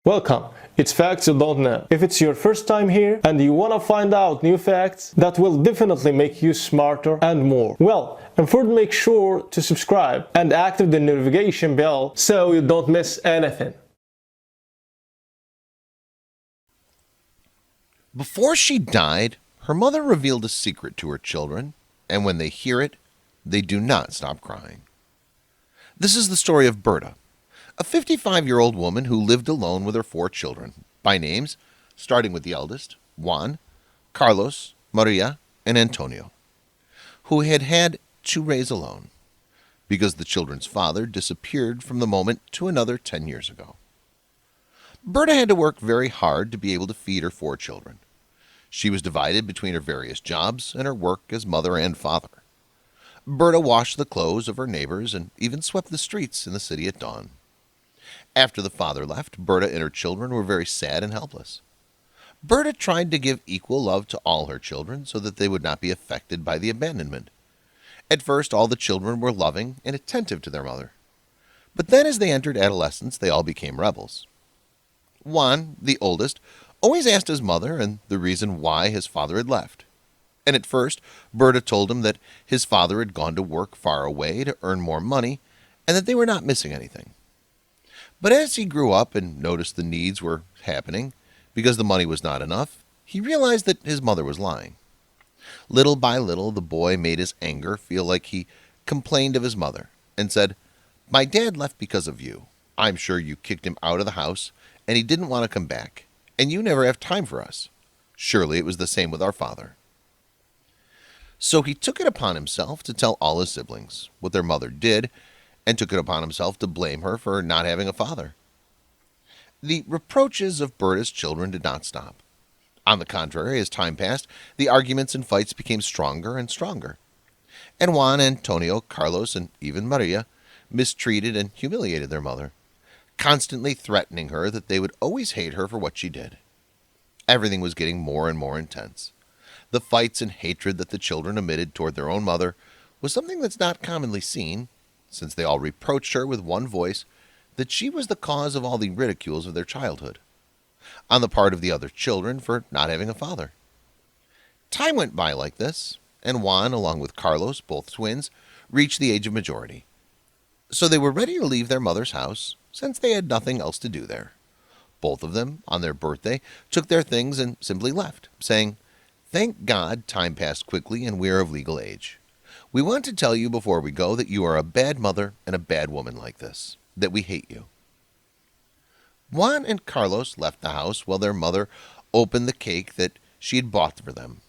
Welcome. It's Facts You Don't Know. If it's your first time here and you want to find out new facts that will definitely make you smarter and more, well, and first make sure to subscribe and activate the notification bell so you don't miss anything. Before she died, her mother revealed a secret to her children, and when they hear it, they do not stop crying. This is the story of Berta, a 55-year-old woman who lived alone with her 4 children, by names, starting with the eldest, Juan, Carlos, Maria, and Antonio, who had to raise alone, because the children's father disappeared from the moment to another 10 years ago. Berta had to work very hard to be able to feed her 4 children. She was divided between her various jobs and her work as mother and father. Berta washed the clothes of her neighbors and even swept the streets in the city at dawn. After the father left, Berta and her children were very sad and helpless. Berta tried to give equal love to all her children so that they would not be affected by the abandonment. At first, all the children were loving and attentive to their mother. But then as they entered adolescence, they all became rebels. Juan, the oldest, always asked his mother and the reason why his father had left. And at first, Berta told him that his father had gone to work far away to earn more money and that they were not missing anything. But as he grew up and noticed the needs were happening because the money was not enough, he realized that his mother was lying. Little by little, the boy made his anger feel like he complained of his mother and said, "My dad left because of you. I'm sure you kicked him out of the house and he didn't want to come back, and you never have time for us. Surely it was the same with our father." So he took it upon himself to tell all his siblings what their mother did, and took it upon himself to blame her for not having a father. The reproaches of Berta's children did not stop. On the contrary, as time passed, the arguments and fights became stronger and stronger. And Juan, Antonio, Carlos, and even Maria mistreated and humiliated their mother, constantly threatening her that they would always hate her for what she did. Everything was getting more and more intense. The fights and hatred that the children emitted toward their own mother was something that's not commonly seen, since they all reproached her with one voice that she was the cause of all the ridicules of their childhood, on the part of the other children for not having a father. Time went by like this, and Juan, along with Carlos, both twins, reached the age of majority. So they were ready to leave their mother's house, since they had nothing else to do there. Both of them, on their birthday, took their things and simply left, saying, "Thank God time passed quickly and we are of legal age. We want to tell you before we go that you are a bad mother and a bad woman like this, that we hate you." Juan and Carlos left the house while their mother opened the cake that she had bought for them.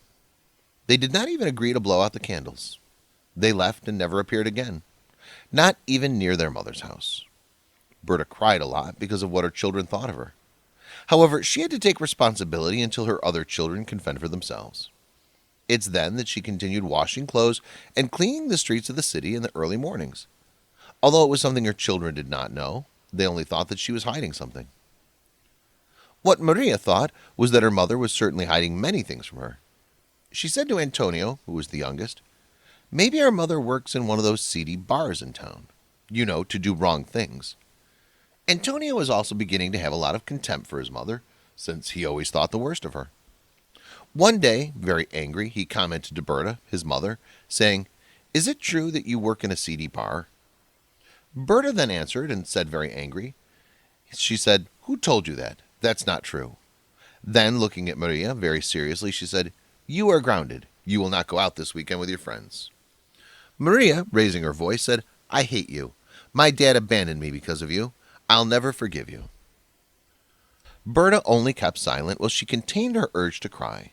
They did not even agree to blow out the candles. They left and never appeared again, not even near their mother's house. Berta cried a lot because of what her children thought of her. However, she had to take responsibility until her other children can fend for themselves. It's then that she continued washing clothes and cleaning the streets of the city in the early mornings. Although it was something her children did not know, they only thought that she was hiding something. What Maria thought was that her mother was certainly hiding many things from her. She said to Antonio, who was the youngest, "Maybe our mother works in one of those seedy bars in town, to do wrong things." Antonio was also beginning to have a lot of contempt for his mother, since he always thought the worst of her. One day, very angry, he commented to Berta, his mother, saying, "Is it true that you work in a seedy bar?" Berta then answered and said very angry. She said, "Who told you that? That's not true." Then, looking at Maria very seriously, she said, "You are grounded. You will not go out this weekend with your friends." Maria, raising her voice, said, "I hate you. My dad abandoned me because of you. I'll never forgive you." Berta only kept silent while she contained her urge to cry,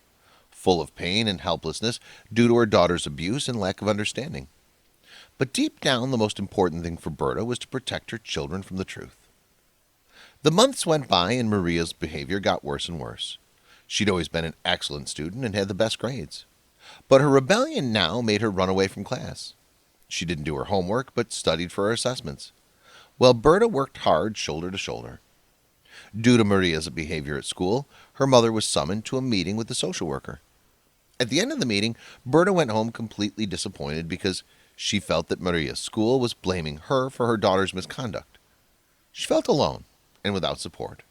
full of pain and helplessness due to her daughter's abuse and lack of understanding. But deep down, the most important thing for Berta was to protect her children from the truth. The months went by and Maria's behavior got worse and worse. She'd always been an excellent student and had the best grades. But her rebellion now made her run away from class. She didn't do her homework, but studied for her assessments, while Berta worked hard shoulder to shoulder. Due to Maria's behavior at school, her mother was summoned to a meeting with the social worker. At the end of the meeting, Berta went home completely disappointed because she felt that Maria's school was blaming her for her daughter's misconduct. She felt alone and without support.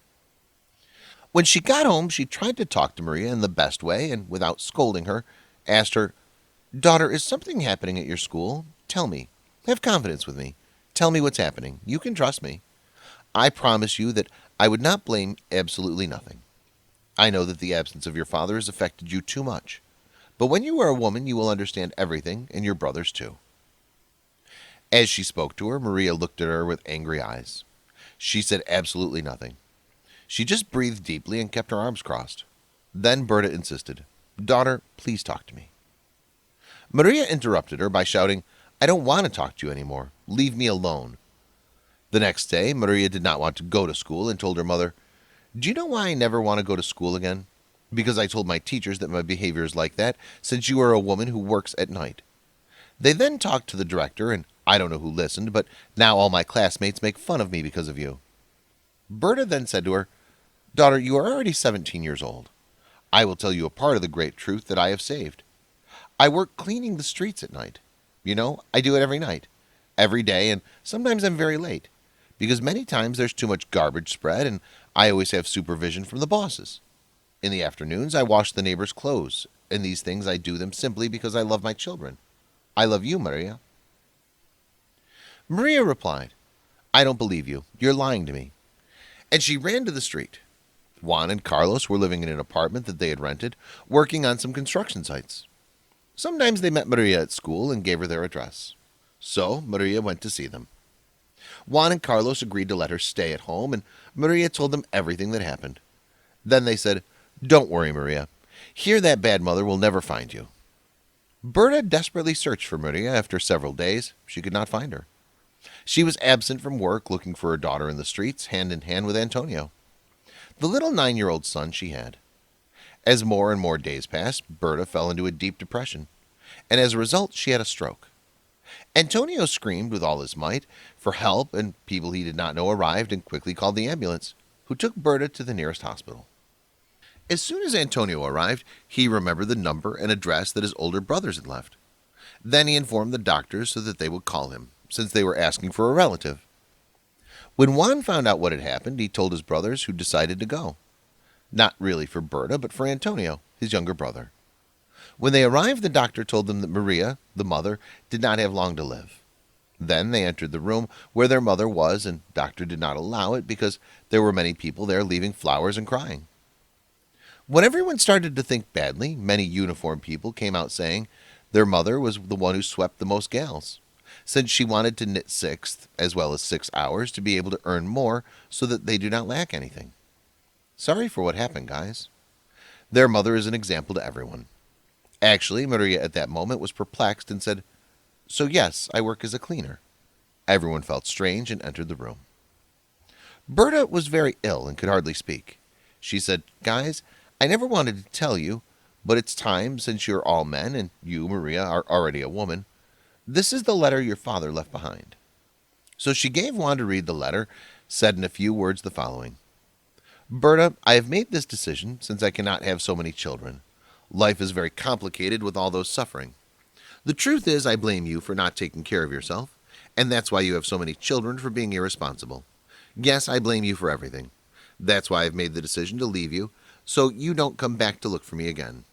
When she got home, she tried to talk to Maria in the best way and, without scolding her, asked her, "Daughter, is something happening at your school? Tell me. Have confidence with me. Tell me what's happening. You can trust me. I promise you that I would not blame absolutely nothing. I know that the absence of your father has affected you too much. But when you are a woman, you will understand everything, and your brothers too." As she spoke to her, Maria looked at her with angry eyes. She said absolutely nothing. She just breathed deeply and kept her arms crossed. Then Berta insisted, "Daughter, please talk to me." Maria interrupted her by shouting, "I don't want to talk to you anymore. Leave me alone." The next day, Maria did not want to go to school and told her mother, "Do you know why I never want to go to school again? Because I told my teachers that my behavior is like that since you are a woman who works at night." They then talked to the director, and I don't know who listened, but now all my classmates make fun of me because of you. Berta then said to her, "Daughter, you are already 17 years old. I will tell you a part of the great truth that I have saved. I work cleaning the streets at night. You know, I do it every night, every day, and sometimes I'm very late, because many times there's too much garbage spread, and I always have supervision from the bosses. In the afternoons, I wash the neighbors' clothes, and these things I do them simply because I love my children. I love you, Maria." Maria replied, "I don't believe you. You're lying to me." And she ran to the street. Juan and Carlos were living in an apartment that they had rented, working on some construction sites. Sometimes they met Maria at school and gave her their address. So Maria went to see them. Juan and Carlos agreed to let her stay at home, and Maria told them everything that happened. Then they said, "Don't worry, Maria. Here that bad mother will never find you." Berta desperately searched for Maria. After several days, she could not find her. She was absent from work, looking for her daughter in the streets, hand in hand with Antonio, the little 9-year-old son she had. As more and more days passed, Berta fell into a deep depression, and as a result, she had a stroke. Antonio screamed with all his might for help, and people he did not know arrived and quickly called the ambulance, who took Berta to the nearest hospital. As soon as Antonio arrived, he remembered the number and address that his older brothers had left. Then he informed the doctors so that they would call him, since they were asking for a relative. When Juan found out what had happened, he told his brothers, who decided to go. Not really for Berta, but for Antonio, his younger brother. When they arrived, the doctor told them that Maria, the mother, did not have long to live. Then they entered the room where their mother was, and doctor did not allow it because there were many people there leaving flowers and crying. When everyone started to think badly, many uniformed people came out saying their mother was the one who swept the most gals, since she wanted to knit 6 as well as 6 hours to be able to earn more so that they do not lack anything. Sorry for what happened, guys. Their mother is an example to everyone. Actually, Maria at that moment was perplexed and said, "So yes, I work as a cleaner." Everyone felt strange and entered the room. Berta was very ill and could hardly speak. She said, "Guys, I never wanted to tell you, but it's time, since you're all men and you, Maria, are already a woman. This is the letter your father left behind." So she gave Juan to read the letter, said in a few words the following: "Berta, I have made this decision since I cannot have so many children. Life is very complicated with all those suffering. The truth is I blame you for not taking care of yourself, and that's why you have so many children, for being irresponsible. Yes, I blame you for everything. That's why I've made the decision to leave you, so you don't come back to look for me again.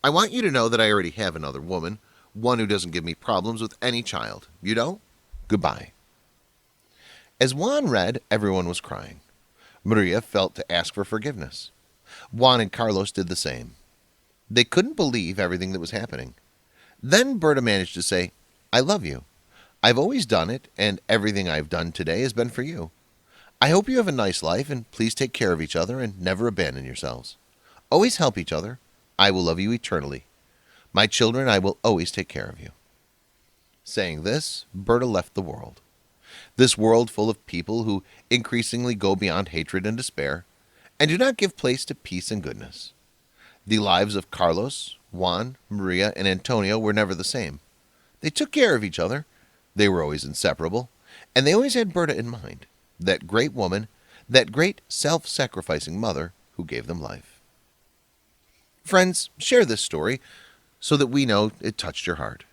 I want you to know that I already have another woman, one who doesn't give me problems with any child. You don't? Goodbye." As Juan read, everyone was crying. Maria felt to ask for forgiveness. Juan and Carlos did the same. They couldn't believe everything that was happening. Then Berta managed to say, "I love you. I've always done it, and everything I've done today has been for you. I hope you have a nice life, and please take care of each other and never abandon yourselves. Always help each other. I will love you eternally. My children, I will always take care of you." Saying this, Berta left the world. This world full of people who increasingly go beyond hatred and despair, and do not give place to peace and goodness. The lives of Carlos, Juan, Maria, and Antonio were never the same. They took care of each other. They were always inseparable, and they always had Berta in mind, that great woman, that great self-sacrificing mother who gave them life. Friends, share this story so that we know it touched your heart.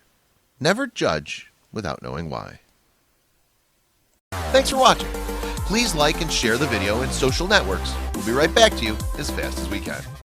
Never judge without knowing why. Thanks for watching. Please like and share the video in social networks. We'll be right back to you as fast as we can.